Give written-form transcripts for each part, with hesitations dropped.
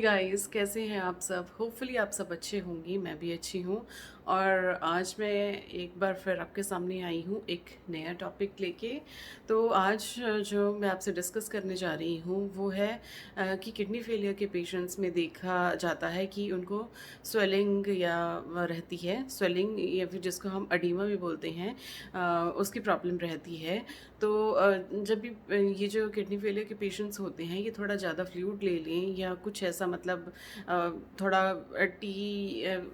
Guys, कैसे हैं आप सब? होपफुली आप सब अच्छे होंगी, मैं भी अच्छी हूँ। और आज मैं एक बार फिर आपके सामने आई हूँ एक नया टॉपिक लेके। तो आज जो मैं आपसे डिस्कस करने जा रही हूँ वो है कि किडनी फेलियर के पेशेंट्स में देखा जाता है कि उनको स्वेलिंग या रहती है, स्वेलिंग या फिर जिसको हम अडीमा भी बोलते हैं, उसकी प्रॉब्लम रहती है। तो जब भी ये जो किडनी फेलियर के पेशेंट्स होते हैं, ये थोड़ा ज़्यादा फ्लूइड ले लें या कुछ ऐसा, मतलब थोड़ा टी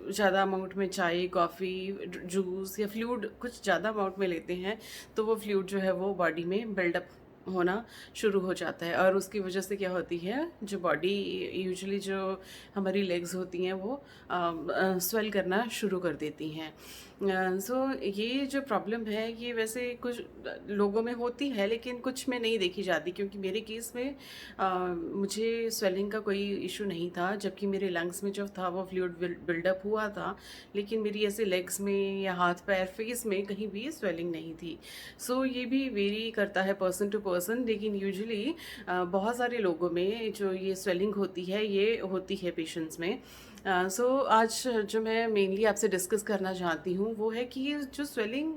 ज़्यादा अमाउंट में चाय, कॉफ़ी, जूस या फ्लूइड कुछ ज़्यादा अमाउंट में लेते हैं, तो वो फ्लूइड जो है वो बॉडी में बिल्डअप होना शुरू हो जाता है। और उसकी वजह से क्या होती है, जो बॉडी यूजुअली जो हमारी लेग्स होती हैं वो स्वेल करना शुरू कर देती हैं। सो ये जो प्रॉब्लम है ये वैसे कुछ लोगों में होती है, लेकिन कुछ में नहीं देखी जाती, क्योंकि मेरे केस में मुझे स्वेलिंग का कोई इशू नहीं था, जबकि मेरे लंग्स में जो था वो फ्लूइड बिल्डअप हुआ था, लेकिन मेरी ऐसे लेग्स में या हाथ पैर फेस में कहीं भी स्वेलिंग नहीं थी। सो ये भी वेरी करता है पर्सन टू पर्सन, लेकिन यूजुअली बहुत सारे लोगों में जो ये स्वेलिंग होती है ये होती है पेशेंट्स में। सो आज जो मैं मेनली आपसे डिस्कस करना चाहती हूँ वो है कि ये जो स्वेलिंग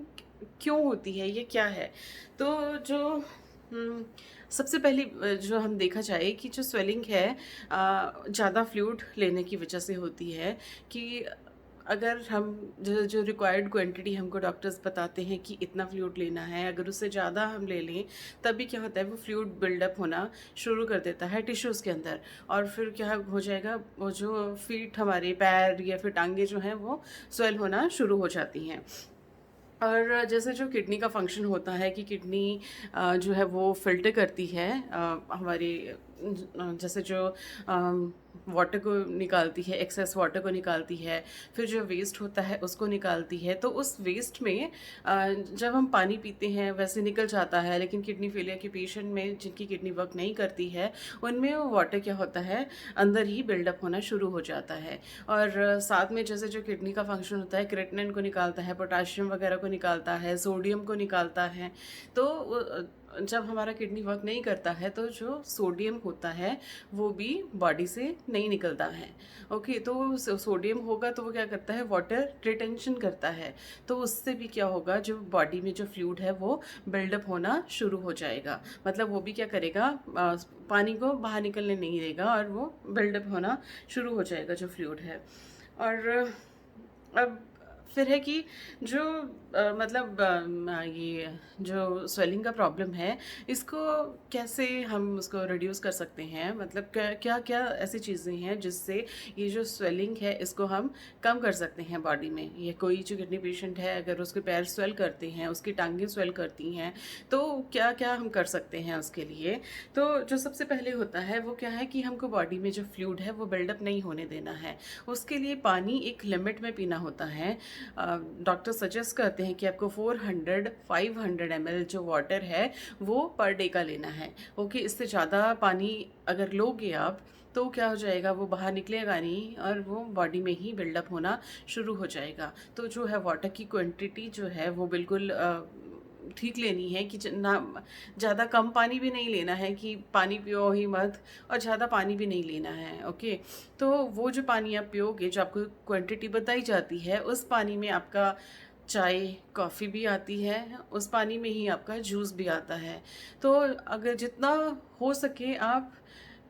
क्यों होती है, ये क्या है। तो जो हम्म, सबसे पहली जो हम देखा जाए कि जो स्वेलिंग है ज़्यादा फ्लूइड लेने की वजह से होती है। कि अगर हम जो जो रिक्वायर्ड क्वांटिटी हमको डॉक्टर्स बताते हैं कि इतना फ्लूइड लेना है, अगर उससे ज़्यादा हम ले लें तभी क्या होता है, वो फ्लूइड बिल्डअप होना शुरू कर देता है टिश्यूज़ के अंदर। और फिर क्या हो जाएगा, वो जो फीट, हमारे पैर या फिर टांगे जो हैं वो स्वेल होना शुरू हो जाती हैं। और जैसे जो किडनी का फंक्शन होता है कि किडनी जो है वो फिल्टर करती है हमारी जैसे जो वाटर को निकालती है, एक्सेस वाटर को निकालती है, फिर जो वेस्ट होता है उसको निकालती है। तो उस वेस्ट में जब हम पानी पीते हैं वैसे निकल जाता है, लेकिन किडनी फेलियर के पेशेंट में जिनकी किडनी वर्क नहीं करती है उनमें वो वाटर क्या होता है, अंदर ही बिल्डअप होना शुरू हो जाता है। और साथ में जैसे जो किडनी का फंक्शन होता है, क्रेटिनिन को निकालता है, पोटाशियम वगैरह को निकालता है, सोडियम को निकालता है। तो जब हमारा किडनी वर्क नहीं करता है तो जो सोडियम होता है वो भी बॉडी से नहीं निकलता है। ओके, तो सोडियम होगा तो वो क्या करता है, वाटर रिटेंशन करता है। तो उससे भी क्या होगा, जो बॉडी में जो फ्लूइड है वो बिल्डअप होना शुरू हो जाएगा। मतलब वो भी क्या करेगा, पानी को बाहर निकलने नहीं देगा और वो बिल्डअप होना शुरू हो जाएगा जो फ्लूइड है। और अब फिर है कि जो मतलब ये जो स्वेलिंग का प्रॉब्लम है, इसको कैसे हम उसको रिड्यूस कर सकते हैं, मतलब क्या क्या क्या ऐसी चीज़ें हैं जिससे ये जो स्वेलिंग है इसको हम कम कर सकते हैं बॉडी में। ये कोई जो किडनी पेशेंट है, अगर उसके पैर स्वेल करते हैं, उसकी टांगें स्वेल करती हैं, तो क्या क्या हम कर सकते हैं उसके लिए। तो जो सबसे पहले होता है वो क्या है कि हमको बॉडी में जो फ्लूइड है वो बिल्डअप नहीं होने देना है। उसके लिए पानी एक लिमिट में पीना होता है। डॉक्टर सजेस्ट करते हैं कि आपको 400-500 ml जो वाटर है वो पर डे का लेना है। ओके, इससे ज़्यादा पानी अगर लोगे आप तो क्या हो जाएगा, वो बाहर निकलेगा नहीं और वो बॉडी में ही बिल्डअप होना शुरू हो जाएगा। तो जो है वाटर की क्वांटिटी जो है वो बिल्कुल ठीक लेनी है कि ना ज़्यादा कम पानी भी नहीं लेना है कि पानी पियो ही मत, और ज़्यादा पानी भी नहीं लेना है। ओके, तो वो जो पानी आप पियोगे, जो आपको क्वांटिटी बताई जाती है, उस पानी में आपका चाय, कॉफ़ी भी आती है, उस पानी में ही आपका जूस भी आता है। तो अगर जितना हो सके आप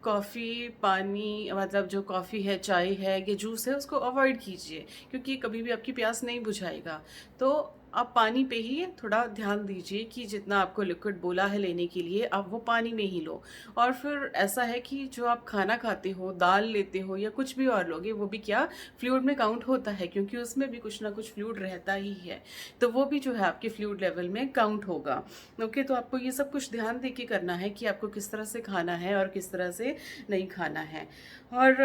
कॉफ़ी, पानी, मतलब जो कॉफ़ी है, चाय है, ये जूस है, उसको अवॉइड कीजिए, क्योंकि कभी भी आपकी प्यास नहीं बुझाएगा। तो आप पानी पे ही थोड़ा ध्यान दीजिए कि जितना आपको लिक्विड बोला है लेने के लिए आप वो पानी में ही लो। और फिर ऐसा है कि जो आप खाना खाते हो, दाल लेते हो या कुछ भी और लोगे, वो भी क्या फ्लूइड में काउंट होता है, क्योंकि उसमें भी कुछ ना कुछ फ्लूइड रहता ही है। तो वो भी जो है आपके फ्लूइड लेवल में काउंट होगा। ओके, तो आपको ये सब कुछ ध्यान दे के करना है कि आपको किस तरह से खाना है और किस तरह से नहीं खाना है। और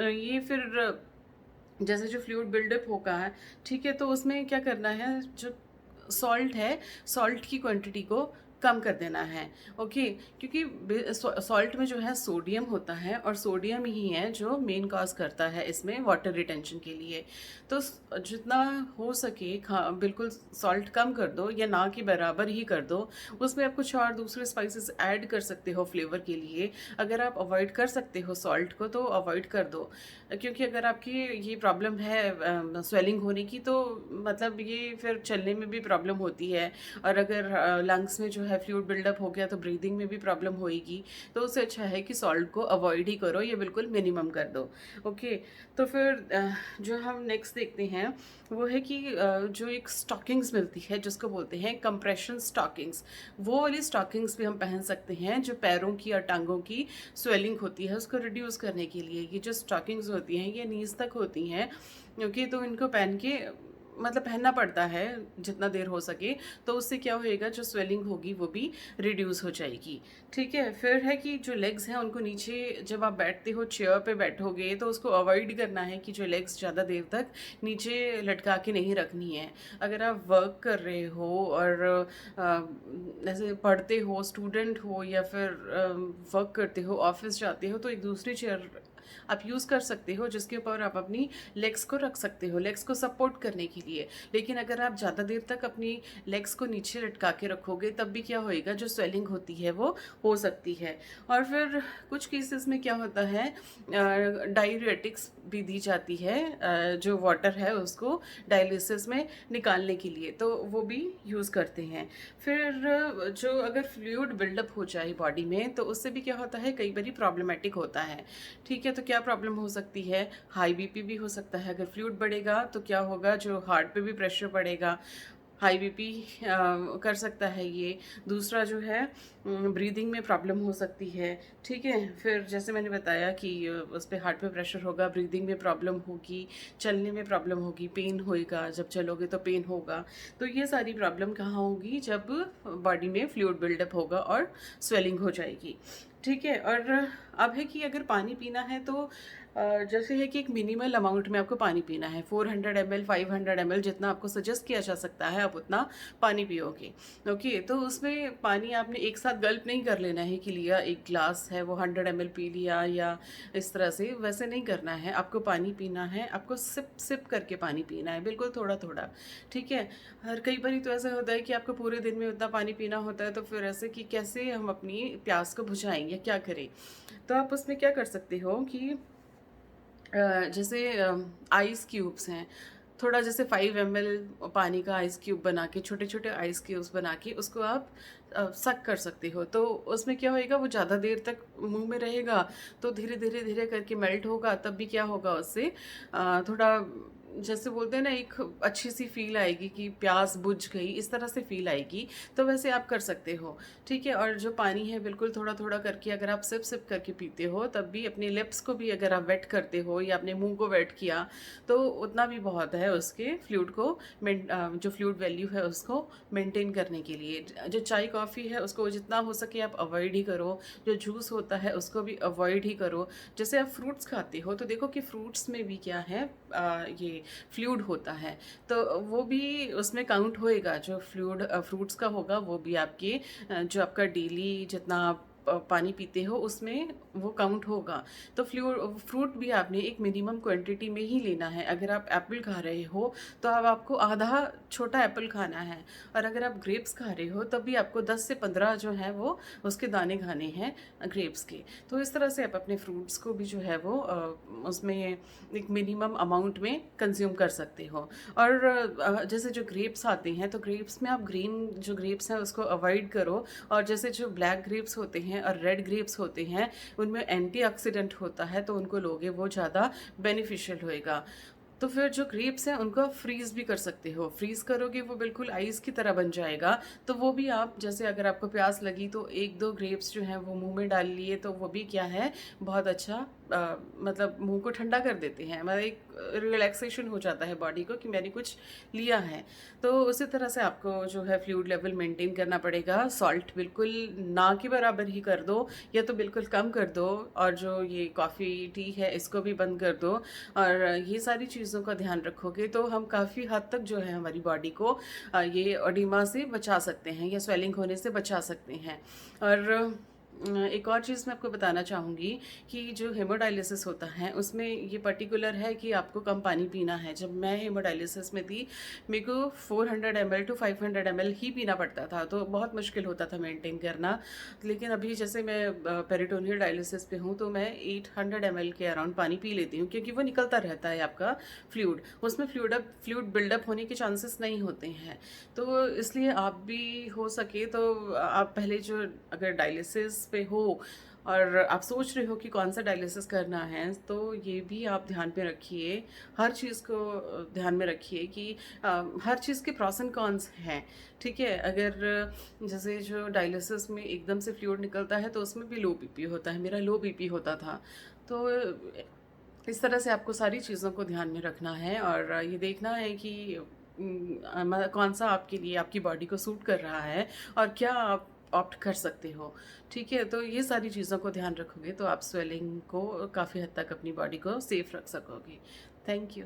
ये फिर जैसे जो फ्लूइड बिल्डअप होगा है, ठीक है, तो उसमें क्या करना है, जो सॉल्ट है, सॉल्ट की क्वांटिटी को कम कर देना है। ओके, क्योंकि सॉल्ट में जो है सोडियम होता है और सोडियम ही है जो मेन कॉज करता है इसमें वाटर रिटेंशन के लिए। तो जितना हो सके बिल्कुल सॉल्ट कम कर दो या ना कि बराबर ही कर दो। उसमें आप कुछ और दूसरे स्पाइसेस ऐड कर सकते हो फ्लेवर के लिए। अगर आप अवॉइड कर सकते हो सॉल्ट को तो अवॉइड कर दो, क्योंकि अगर आपकी ये प्रॉब्लम है स्वेलिंग होने की, तो मतलब ये फिर चलने में भी प्रॉब्लम होती है। और अगर लंग्स में जो है फ्लूइड बिल्डअप हो गया तो ब्रीदिंग में भी प्रॉब्लम होएगी। तो उससे अच्छा है कि सॉल्ट को अवॉइड ही करो, ये बिल्कुल मिनिमम कर दो। ओके, तो फिर जो हम नेक्स्ट देखते हैं वो है कि जो एक स्टॉकिंग्स मिलती है जिसको बोलते हैं कंप्रेशन स्टॉकिंग्स, वो वाली स्टॉकिंग्स भी हम पहन सकते हैं जो पैरों की और टांगों की स्वेलिंग होती है उसको रिड्यूस करने के लिए। ये जो स्टॉकिंग्स होती हैं ये नीज तक होती हैं, क्योंकि तो इनको पहन के मतलब पहनना पड़ता है जितना देर हो सके। तो उससे क्या होएगा, जो स्वेलिंग होगी वो भी रिड्यूस हो जाएगी। ठीक है, फिर है कि जो लेग्स हैं उनको नीचे जब आप बैठते हो चेयर पे बैठोगे तो उसको अवॉइड करना है कि जो लेग्स ज़्यादा देर तक नीचे लटका के नहीं रखनी है। अगर आप वर्क कर रहे हो और जैसे पढ़ते हो, स्टूडेंट हो या फिर वर्क करते हो, ऑफिस जाते हो, तो एक दूसरी चेयर आप यूज़ कर सकते हो जिसके ऊपर आप अपनी लेग्स को रख सकते हो, लेग्स को सपोर्ट करने के लिए। लेकिन अगर आप ज़्यादा देर तक अपनी लेग्स को नीचे लटका के रखोगे तब भी क्या होएगा, जो स्वेलिंग होती है वो हो सकती है। और फिर कुछ केसेस में क्या होता है, डाययूरेटिक्स भी दी जाती है, जो वाटर है उसको डायलिसिस में निकालने के लिए, तो वो भी यूज़ करते हैं। फिर जो अगर फ्लूइड बिल्डअप हो जाए बॉडी में तो उससे भी क्या होता है, कई बार प्रॉब्लमेटिक होता है। ठीक है, तो क्या प्रॉब्लम हो सकती है, हाई बीपी भी हो सकता है। अगर फ्लूइड बढ़ेगा तो क्या होगा, जो हार्ट पे भी प्रेशर पड़ेगा, हाई बीपी कर सकता है ये। दूसरा जो है ब्रीदिंग में प्रॉब्लम हो सकती है। ठीक है, फिर जैसे मैंने बताया कि उस पर हार्ट पे प्रेशर होगा, ब्रीदिंग में प्रॉब्लम होगी, चलने में प्रॉब्लम होगी, पेन होएगा, जब चलोगे तो पेन होगा। तो ये सारी प्रॉब्लम कहाँ होगी, जब बॉडी में फ्लूइड बिल्डअप होगा और स्वेलिंग हो जाएगी। ठीक है, और अब है कि अगर पानी पीना है तो जैसे है कि एक मिनिमल अमाउंट में आपको पानी पीना है। 400 ml 500 ml जितना आपको सजेस्ट किया जा सकता है आप उतना पानी पियोगे। ओके, तो उसमें पानी आपने एक साथ गल्प नहीं कर लेना है कि लिया एक ग्लास है वो 100 ml पी लिया या इस तरह से, वैसे नहीं करना है। आपको पानी पीना है, आपको सिप सिप करके पानी पीना है, बिल्कुल थोड़ा थोड़ा। ठीक है, हर कई बार तो ऐसा होता है कि आपको पूरे दिन में उतना पानी पीना होता है, तो फिर ऐसे कि कैसे हम अपनी प्यास को बुझाएंगे, क्या करें। तो आप उसमें क्या कर सकते हो कि जैसे आइस क्यूब्स हैं, थोड़ा जैसे 5 ml पानी का आइस क्यूब बना के, छोटे छोटे आइस क्यूब्स बना के उसको आप सक कर सकते हो। तो उसमें क्या होएगा, वो ज़्यादा देर तक मुंह में रहेगा तो धीरे धीरे धीरे करके मेल्ट होगा। तब भी क्या होगा, उससे थोड़ा जैसे बोलते हैं ना, एक अच्छी सी फील आएगी कि प्यास बुझ गई, इस तरह से फील आएगी। तो वैसे आप कर सकते हो। ठीक है, और जो पानी है बिल्कुल थोड़ा थोड़ा करके अगर आप सिप सिप करके पीते हो, तब भी अपने लिप्स को भी अगर आप वेट करते हो या अपने मुंह को वेट किया तो उतना भी बहुत है उसके फ्लूइड को जो फ्लूइड वैल्यू है उसको मेंटेन करने के लिए। जो चाय कॉफ़ी है उसको जितना हो सके आप अवॉइड ही करो। जो जूस होता है उसको भी अवॉइड ही करो। जैसे आप फ्रूट्स खाते हो तो देखो कि फ्रूट्स में भी क्या है, ये फ्लूइड होता है, तो वो भी उसमें काउंट होएगा। जो फ्लूइड फ्रूट्स का होगा वो भी आपके जो आपका डेली जितना आप पानी पीते हो उसमें वो काउंट होगा। तो फ्रूट भी आपने एक मिनिमम क्वांटिटी में ही लेना है। अगर आप एप्पल खा रहे हो तो अब आपको आधा छोटा एप्पल खाना है, और अगर आप ग्रेप्स खा रहे हो तब भी आपको 10 से 15 जो है वो उसके दाने खाने हैं ग्रेप्स के। तो इस तरह से आप अपने फ्रूट्स को भी जो है वो उसमें एक मिनिमम अमाउंट में कंज्यूम कर सकते हो। और जैसे जो ग्रेप्स आते हैं तो ग्रेप्स में आप ग्रीन जो ग्रेप्स हैं उसको अवॉइड करो। और जैसे जो ब्लैक ग्रेप्स होते हैं और रेड ग्रेप्स होते हैं उनमें एंटीऑक्सीडेंट होता है, तो उनको लोगे वो ज़्यादा बेनिफिशियल होएगा। तो फिर जो ग्रेप्स हैं उनको आप फ्रीज़ भी कर सकते हो। फ्रीज़ करोगे वो बिल्कुल आइस की तरह बन जाएगा। तो वो भी आप जैसे अगर आपको प्यास लगी तो 1-2 ग्रेप्स जो हैं वो मुंह में डाल लिए तो वो भी क्या है, बहुत अच्छा मतलब मुंह को ठंडा कर देते हैं, मतलब एक रिलैक्सेशन हो जाता है बॉडी को कि मैंने कुछ लिया है। तो उसी तरह से आपको जो है फ्लूइड लेवल मेंटेन करना पड़ेगा। सॉल्ट बिल्कुल ना के बराबर ही कर दो, या तो बिल्कुल कम कर दो, और जो ये कॉफ़ी टी है इसको भी बंद कर दो। और ये सारी चीज़ों का ध्यान रखोगे तो हम काफ़ी हद तक जो है हमारी बॉडी को ये ओडिमा से बचा सकते हैं या स्वेलिंग होने से बचा सकते हैं। और एक और चीज़ मैं आपको बताना चाहूँगी कि जो हेमोडायलिसिस होता है उसमें ये पर्टिकुलर है कि आपको कम पानी पीना है। जब मैं हेमोडायलिसिस में थी, मेरे को 400 ml टू 500 ml ही पीना पड़ता था, तो बहुत मुश्किल होता था मेंटेन करना। लेकिन अभी जैसे मैं पेरिटोनियल डायलिसिस पे हूँ, तो मैं 800 ml के अराउंड पानी पी लेती हूँ, क्योंकि वो निकलता रहता है आपका फ्लूइड, उसमें फ्लूइड बिल्डअप होने के चांसेस नहीं होते हैं। तो इसलिए आप भी हो सके तो आप पहले जो, अगर डायलिसिस पे हो और आप सोच रहे हो कि कौन सा डायलिसिस करना है, तो ये भी आप ध्यान पे रखिए, हर चीज़ को ध्यान में रखिए कि हर चीज़ के प्रॉस एंड कॉन्स हैं, ठीक है। अगर जैसे जो डायलिसिस में एकदम से फ्लूइड निकलता है तो उसमें भी लो बीपी होता है, मेरा लो बीपी होता था। तो इस तरह से आपको सारी चीज़ों को ध्यान में रखना है और ये देखना है कि कौन सा आपके लिए, आपकी बॉडी को सूट कर रहा है और क्या आप ऑप्ट कर सकते हो, ठीक है। तो ये सारी चीज़ों को ध्यान रखोगे तो आप स्वेलिंग को काफ़ी हद तक अपनी बॉडी को सेफ रख सकोगे। Thank you.